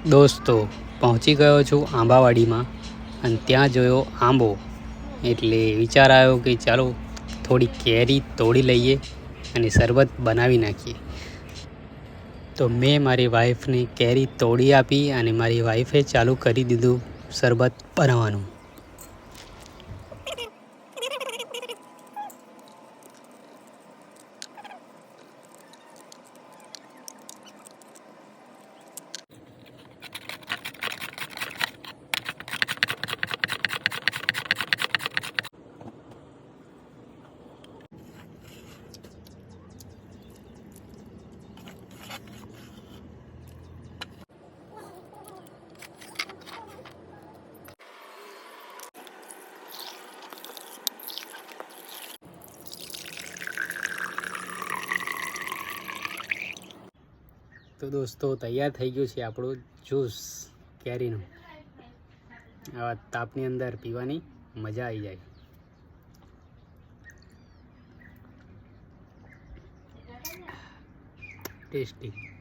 દોસ્તો, પહોંચી ગયો છું આંબાવાડીમાં અને ત્યાં જોયો આંબો, એટલે વિચાર આવ્યો કે ચાલો થોડી કેરી તોડી લઈએ અને શરબત બનાવી નાખીએ. તો મેં મારી વાઈફને કેરી તોડી આપી અને મારી વાઈફે ચાલુ કરી દીધું શરબત બનાવવાનું. તો દોસ્તો, તૈયાર થઈ ગયું છે આપણું જ્યુસ કેરીનું. આવા તાપની અંદર પીવાની મજા આવી જાય. ટેસ્ટી.